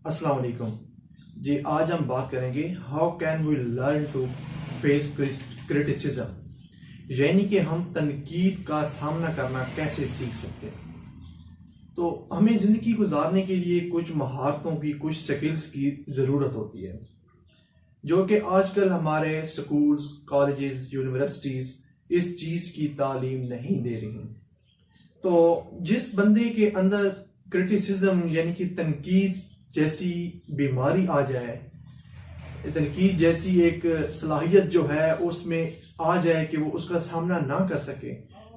अस्सलाम वालेकुम जी। आज हम बात करेंगे how can we learn to face criticism, यानी कि हम तनकीद का सामना करना कैसे सीख सकते हैं। तो हमें ज़िंदगी गुजारने के लिए कुछ महारतों की, कुछ स्किल्स की ज़रूरत होती है, जो कि आजकल हमारे स्कूल्स, कॉलेजेस, यूनिवर्सिटीज़ इस चीज़ की तालीम नहीं दे रही। तो जिस बंदे के अंदर क्रिटिसिज्म यानी कि तनकीद जैसी बीमारी आ जाए, तनकीद जैसी एक सलाहियत जो है उसमें आ जाए कि वो उसका सामना ना कर सके,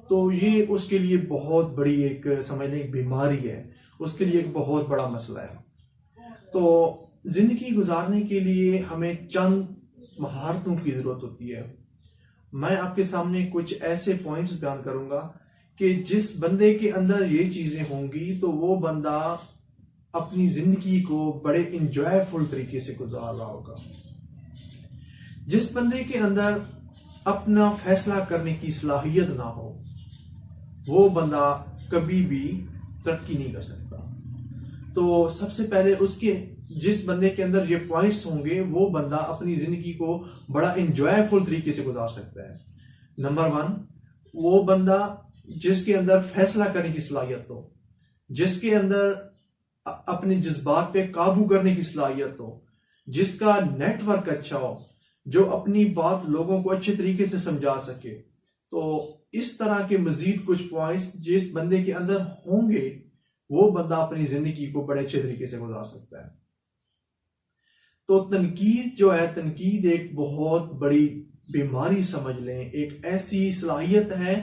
तो ये उसके लिए बहुत बड़ी एक समझ लें बीमारी है, उसके लिए एक बहुत बड़ा मसला है। तो ज़िंदगी गुजारने के लिए हमें चंद महारतों की ज़रूरत होती है। मैं आपके सामने कुछ ऐसे पॉइंट्स बयान करूंगा कि जिस बंदे के अंदर ये चीज़ें होंगी तो वो बंदा अपनी ज़िंदगी को बड़े इंजॉयफुल तरीके से गुजार रहा होगा। जिस बंदे के अंदर अपना फैसला करने की सलाहियत ना हो, वो बंदा कभी भी तरक्की नहीं कर सकता। तो सबसे पहले जिस बंदे के अंदर ये पॉइंट्स होंगे, वो बंदा अपनी ज़िंदगी को बड़ा इंजॉयफुल तरीके से गुजार सकता है। नंबर 1, वो बंदा जिसके अंदर फैसला करने की सलाहियत हो, जिसके अंदर अपने जज्बात पे काबू करने की सलाहियत हो, जिसका नेटवर्क अच्छा हो, जो अपनी बात लोगों को अच्छे तरीके से समझा सके। तो इस तरह के मजीद कुछ पॉइंट्स जिस बंदे के अंदर होंगे, वो बंदा अपनी जिंदगी को बड़े अच्छे तरीके से गुजार सकता है। तो तनकीद जो है, तनकीद एक बहुत बड़ी बीमारी समझ लें, एक ऐसी सलाहियत है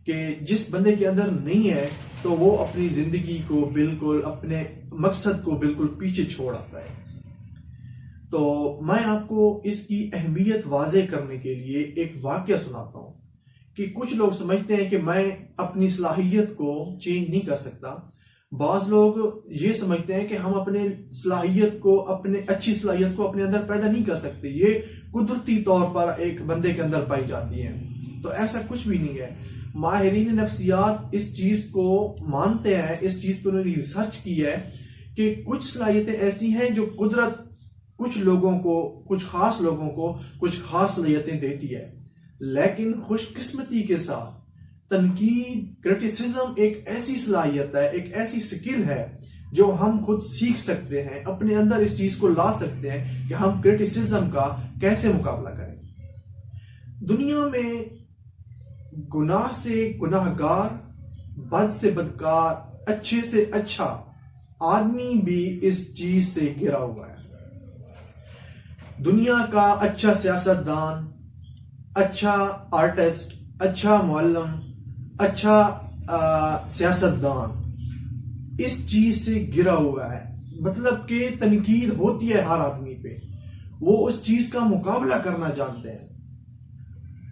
कि जिस बंदे के अंदर नहीं है तो वो अपनी जिंदगी को बिल्कुल, अपने मकसद को बिल्कुल पीछे छोड़ आता है। तो मैं आपको इसकी अहमियत वाज़े करने के लिए एक वाकया सुनाता हूँ कि कुछ लोग समझते हैं कि मैं अपनी सलाहियत को चेंज नहीं कर सकता। बाज़ लोग ये समझते हैं कि हम अपने सलाहियत को, अपने अच्छी सलाहियत को अपने अंदर पैदा नहीं कर सकते, ये कुदरती तौर पर एक बंदे के अंदर पाई जाती है। तो ऐसा कुछ भी नहीं है। माहिरीन नफ्सियात इस चीज़ को मानते हैं, इस चीज़ पर उन्होंने रिसर्च की है कि कुछ सलाहियतें ऐसी हैं जो कुदरत कुछ लोगों को, कुछ खास लोगों को कुछ खास सलाहियतें देती है, लेकिन खुशकिस्मती के साथ तनकीद, क्रिटिसिज्म एक ऐसी सलाहियत है, एक ऐसी स्किल है जो हम खुद सीख सकते हैं, अपने अंदर इस चीज को ला सकते हैं कि हम क्रिटिसिज्म का कैसे मुकाबला करें। दुनिया में गुनाह से गुनाहगार, बद से बदकार, अच्छे से अच्छा आदमी भी इस चीज से घिरा हुआ है। दुनिया का अच्छा सियासतदान, अच्छा आर्टिस्ट, अच्छा मुअल्लिम, अच्छा सियासतदान इस चीज से घिरा हुआ है। मतलब कि तनकीद होती है हर आदमी पे, वो उस चीज का मुकाबला करना जानते हैं,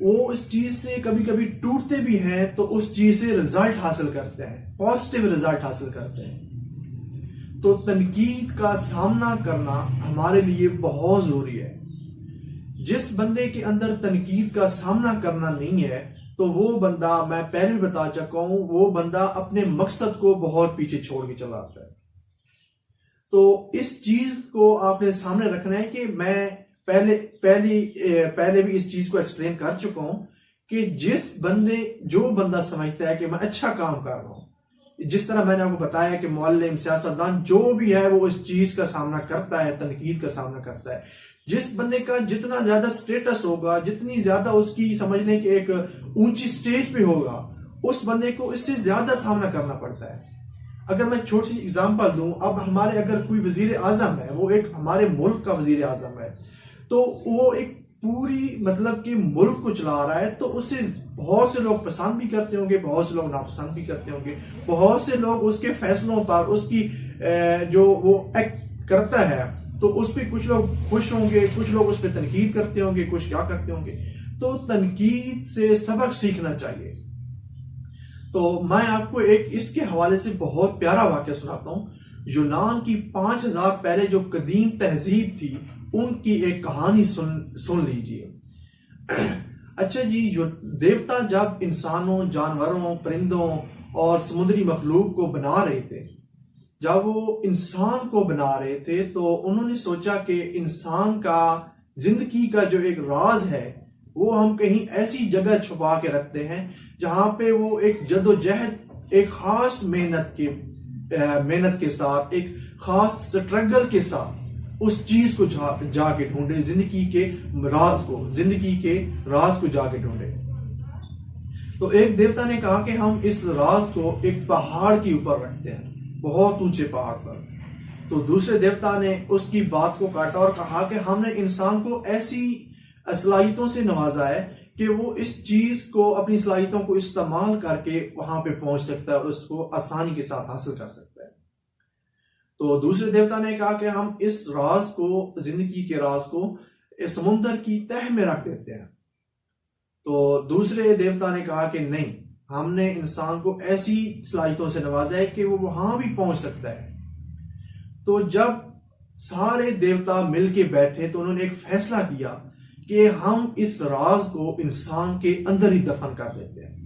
वो उस चीज से कभी कभी टूटते भी हैं तो उस चीज से रिजल्ट हासिल करते हैं, पॉजिटिव रिजल्ट हासिल करते हैं। तो तनकीद का सामना करना हमारे लिए बहुत जरूरी है। जिस बंदे के अंदर तनकीद का सामना करना नहीं है तो वो बंदा, मैं पहले भी बता चुका हूं, वो बंदा अपने मकसद को बहुत पीछे छोड़ के चला आता है। तो इस चीज को आपने सामने रखना है कि मैं पहले भी इस चीज को एक्सप्लेन कर चुका हूं कि जो बंदा समझता है कि मैं अच्छा काम कर रहा हूं, जिस तरह मैंने आपको बताया कि मुअल्लिम, सियासतदान जो भी है वो उस चीज का सामना करता है, तनकीद का सामना करता है। जिस बंदे का जितना ज्यादा स्टेटस होगा, जितनी ज्यादा उसकी समझ लें कि एक ऊंची स्टेज पे होगा, उस बंदे को इससे ज्यादा सामना करना पड़ता है। अगर मैं छोटी सी एग्जांपल दूं, अब हमारे अगर कोई वजीर आजम है, वो एक हमारे मुल्क का वजीर आजम है, तो वो एक पूरी मतलब कि मुल्क को चला रहा है, तो उसे बहुत से लोग पसंद भी करते होंगे, बहुत से लोग नापसंद भी करते होंगे, बहुत से लोग उसके फैसलों पर, उसकी जो वो एक्ट करता है, तो उस पर कुछ लोग खुश होंगे, कुछ लोग उस पर तनकीद करते होंगे, कुछ क्या करते होंगे। तो तनकीद से सबक सीखना चाहिए। तो मैं आपको एक इसके हवाले से बहुत प्यारा वाक्य सुनाता हूं। यूनान की 5000 पहले जो कदीम तहजीब थी, उनकी एक कहानी सुन लीजिए। अच्छा जी, जो देवता जब इंसानों, जानवरों, परिंदों और समुद्री मखलूक को बना रहे थे, जब वो इंसान को बना रहे थे तो उन्होंने सोचा कि इंसान का जिंदगी का जो एक राज है वो हम कहीं ऐसी जगह छुपा के रखते हैं जहां पे वो एक जदोजहद, एक खास मेहनत के साथ, एक खास स्ट्रगल के साथ उस चीज को जाके ढूंढे, जिंदगी के राज को जाके ढूंढे। तो एक देवता ने कहा कि हम इस राज को एक पहाड़ के ऊपर रखते हैं, बहुत ऊंचे पहाड़ पर। तो दूसरे देवता ने उसकी बात को काटा और कहा कि हमने इंसान को ऐसी सलाहियतों से नवाजा है कि वो इस चीज को, अपनी सलाहियतों को इस्तेमाल करके वहां पे पहुंच सकता है और उसको आसानी के साथ हासिल कर सकता है। तो दूसरे देवता ने कहा कि हम इस राज को, जिंदगी के राज को समुंदर की तह में रख देते हैं। तो दूसरे देवता ने कहा कि नहीं, हमने इंसान को ऐसी सलाहियतों से नवाजा है कि वो वहां भी पहुंच सकता है। तो जब सारे देवता मिलके बैठे तो उन्होंने एक फैसला किया कि हम इस राज को इंसान के अंदर ही दफन कर देते हैं।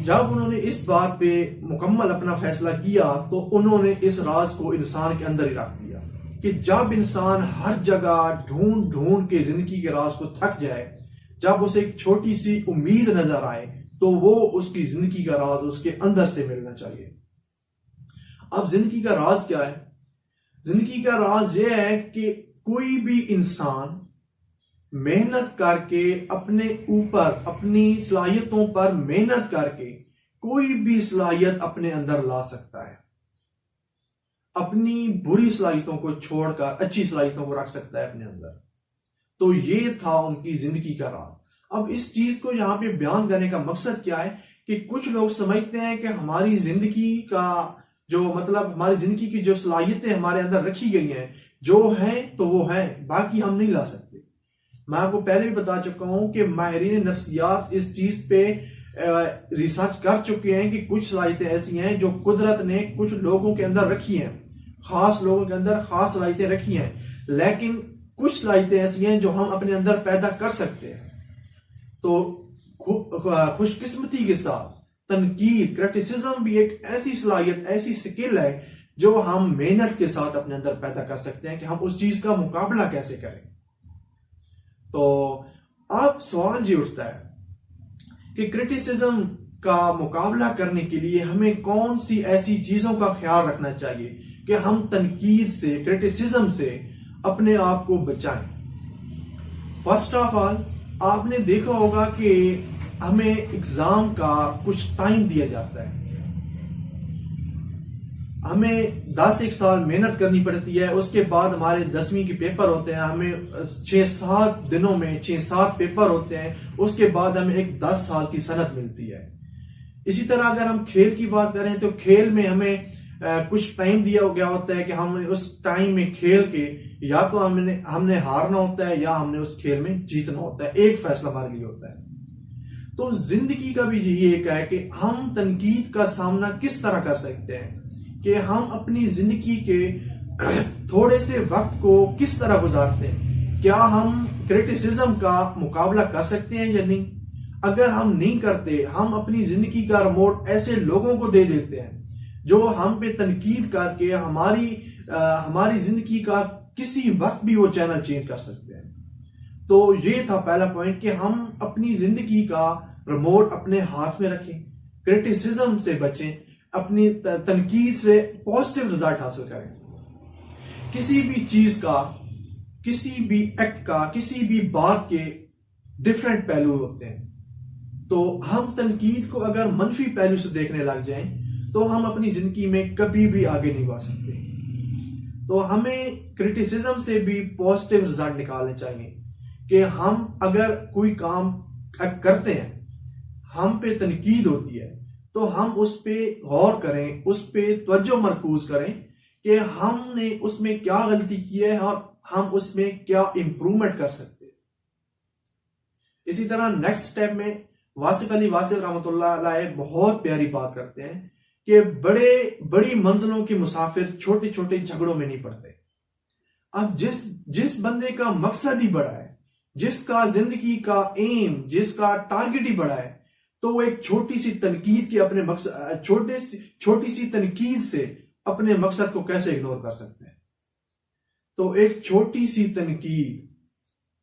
जब उन्होंने इस बात पे मुकम्मल अपना फैसला किया तो उन्होंने इस राज को इंसान के अंदर ही रख दिया कि जब इंसान हर जगह ढूंढ ढूंढ के जिंदगी के राज को थक जाए, जब उसे एक छोटी सी उम्मीद नजर आए, तो वो उसकी जिंदगी का राज उसके अंदर से मिलना चाहिए। अब जिंदगी का राज क्या है? जिंदगी का राज ये है कि कोई भी इंसान मेहनत करके, अपने ऊपर, अपनी सलाहियतों पर मेहनत करके कोई भी सलाहियत अपने अंदर ला सकता है। अपनी बुरी सलाहियतों को छोड़कर अच्छी सलाहियतों को रख सकता है अपने अंदर। तो ये था उनकी जिंदगी का राज। अब इस चीज को यहाँ पे बयान करने का मकसद क्या है कि कुछ लोग समझते हैं कि हमारी जिंदगी का जो हमारी जिंदगी की जो सलाहियतें हमारे अंदर रखी गई हैं, जो हैं तो वो हैं, बाकी हम नहीं ला सकते। मैं आपको पहले भी बता चुका हूं कि माहिरीन नफ्सियात इस चीज पे रिसर्च कर चुके हैं कि कुछ सलाहियतें ऐसी हैं जो कुदरत ने कुछ लोगों के अंदर रखी हैं, खास लोगों के अंदर खास सलाहियतें रखी हैं, लेकिन कुछ सलाहियतें ऐसी हैं जो हम अपने अंदर पैदा कर सकते हैं। तो खुशकिस्मती के साथ तनकीद, क्रिटिसिज्म भी एक ऐसी सलाहियत, ऐसी स्किल है जो हम मेहनत के साथ अपने अंदर पैदा कर सकते हैं कि हम उस चीज का मुकाबला कैसे करें। तो अब सवाल ये उठता है कि क्रिटिसिज्म का मुकाबला करने के लिए हमें कौन सी ऐसी चीजों का ख्याल रखना चाहिए कि हम तनकीद से, क्रिटिसिज्म से अपने आप को बचाएं। फर्स्ट ऑफ ऑल, आपने देखा होगा कि हमें एग्जाम का कुछ टाइम दिया जाता है, हमें 10-1 साल मेहनत करनी पड़ती है, उसके बाद हमारे 10वीं के पेपर होते हैं, हमें 6-7 दिनों में 6-7 पेपर होते हैं, उसके बाद हमें एक 10 साल की सनद मिलती है। इसी तरह अगर हम खेल की बात करें तो खेल में हमें कुछ टाइम दिया गया होता है कि हम उस टाइम में खेल के या तो हमने हारना होता है या हमने उस खेल में जीतना होता है, एक फैसला हमारे लिए होता है। तो जिंदगी का भी यही एक है कि हम तनकीद का सामना किस तरह कर सकते हैं, कि हम अपनी जिंदगी के थोड़े से वक्त को किस तरह गुजारते हैं। क्या हम क्रिटिसिज्म का मुकाबला कर सकते हैं या नहीं? अगर हम नहीं करते, हम अपनी जिंदगी का रिमोट ऐसे लोगों को दे देते हैं जो हम पे तनकीद करके हमारी जिंदगी का किसी वक्त भी वो चैनल चेंज कर सकते हैं। तो ये था पहला पॉइंट कि हम अपनी जिंदगी का रिमोट अपने हाथ में रखें, क्रिटिसिज्म से बचें, अपनी तनकीद से पॉजिटिव रिजल्ट हासिल करें। किसी भी चीज का, किसी भी एक्ट का, किसी भी बात के डिफरेंट पहलू होते हैं। तो हम तनकीद को अगर मनफी पहलू से देखने लग जाएं तो हम अपनी जिंदगी में कभी भी आगे नहीं बढ़ सकते। तो हमें क्रिटिसिज्म से भी पॉजिटिव रिजल्ट निकालने चाहिए कि हम अगर कोई काम करते हैं, हम पे तनकीद होती है, तो हम उस पे गौर करें, उस पे तवज्जो मरकूज करें कि हमने उसमें क्या गलती की है और हम उसमें क्या इंप्रूवमेंट कर सकते हैं। इसी तरह नेक्स्ट स्टेप में वासिफ अली वासिफ रहमतुल्लाह अलैह बहुत प्यारी बात करते हैं कि बड़ी मंजिलों के मुसाफिर छोटे छोटे झगड़ों में नहीं पड़ते। अब जिस बंदे का मकसद ही बड़ा है, जिसका जिंदगी का एम, जिसका टारगेट ही बड़ा है, तो वो एक छोटी सी तनकीद के अपने मकसद छोटी सी तनकीद से अपने मकसद को कैसे इग्नोर कर सकते हैं। तो एक छोटी सी तनकीद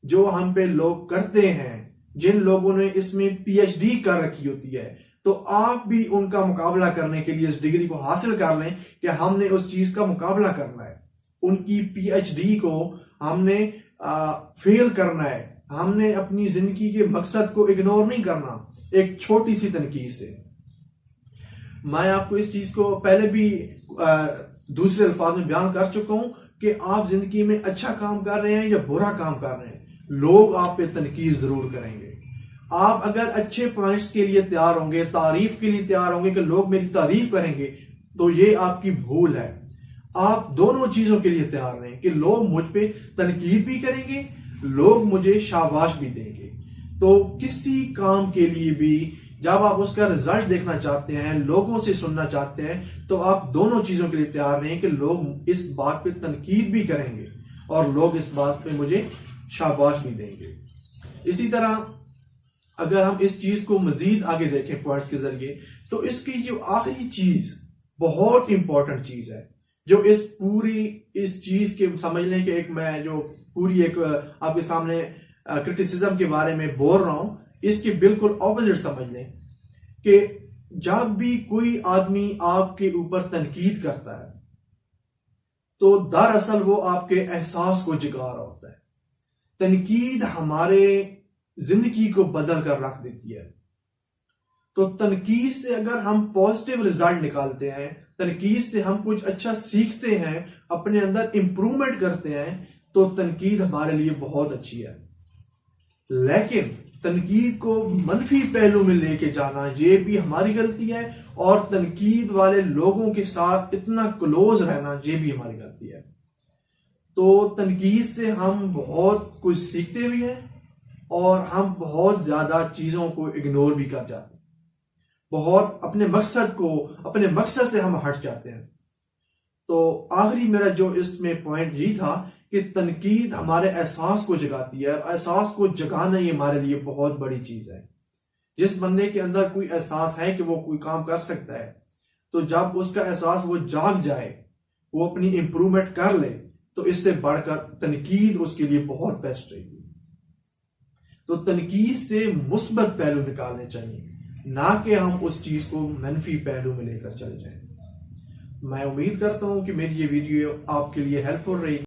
जो हम पे लोग करते हैं, जिन लोगों ने इसमें पीएचडी कर रखी होती है, तो आप भी उनका मुकाबला करने के लिए इस डिग्री को हासिल कर लें कि हमने उस चीज का मुकाबला करना है, उनकी पीएचडी को हमने फेल करना है, हमने अपनी जिंदगी के मकसद को इग्नोर नहीं करना एक छोटी सी तनकीद से। मैं आपको इस चीज को पहले भी दूसरे अल्फाज में बयान कर चुका हूं कि आप जिंदगी में अच्छा काम कर रहे हैं या बुरा काम कर रहे हैं, लोग आप पे तनकीद जरूर करेंगे। आप अगर अच्छे पॉइंट्स के लिए तैयार होंगे, तारीफ के लिए तैयार होंगे कि लोग मेरी तारीफ करेंगे, तो ये आपकी भूल है। आप दोनों चीजों के लिए तैयार रहें कि लोग मुझ पे तनकीद भी करेंगे, लोग मुझे शाबाश भी देंगे। तो किसी काम के लिए भी जब आप उसका रिजल्ट देखना चाहते हैं, लोगों से सुनना चाहते हैं, तो आप दोनों चीजों के लिए तैयार रहें कि लोग इस बात पे तनकीद भी करेंगे और लोग इस बात पे मुझे शाबाश भी देंगे। इसी तरह अगर हम इस चीज को मजीद आगे देखें पॉइंट्स के जरिए, तो इसकी जो आखिरी चीज बहुत इंपॉर्टेंट चीज है, जो इस चीज के समझ लें कि एक मैं जो पूरी एक आपके सामने क्रिटिसिज्म के बारे में बोल रहा हूं, इसके बिल्कुल ऑपोजिट समझ लें कि जब भी कोई आदमी आपके ऊपर तनकीद करता है, तो दरअसल वो आपके एहसास को जगा रहा होता है। तनकीद हमारे जिंदगी को बदल कर रख देती है। तो तनकीद से अगर हम पॉजिटिव रिजल्ट निकालते हैं, तनकीद से हम कुछ अच्छा सीखते हैं, अपने अंदर इंप्रूवमेंट करते हैं, तो तनकीद हमारे लिए बहुत अच्छी है। लेकिन तनकीद को मनफी पहलू में लेके जाना, ये भी हमारी गलती है, और तनकीद वाले लोगों के साथ इतना क्लोज रहना, ये भी हमारी गलती है। तो तनकीद से हम बहुत कुछ सीखते भी हैं और हम बहुत ज्यादा चीजों को इग्नोर भी कर जाते हैं, बहुत अपने मकसद से हम हट जाते हैं। तो आखिरी मेरा जो इसमें पॉइंट ये था कि तनकीद हमारे एहसास को जगाती है। एहसास को जगाना ये हमारे लिए बहुत बड़ी चीज है। जिस बंदे के अंदर कोई एहसास है कि वो कोई काम कर सकता है, तो जब उसका एहसास वो जाग जाए, वो अपनी इंप्रूवमेंट कर ले, तो इससे बढ़कर तनकीद उसके लिए बहुत बेस्ट रहेगी। तो तनकीद से मुस्बत पहलू निकालने चाहिए, ना कि हम उस चीज को मनफी पहलू में लेकर चले जाएं। मैं उम्मीद करता हूं कि मेरी ये वीडियो आपके लिए हेल्पफुल रहेगी।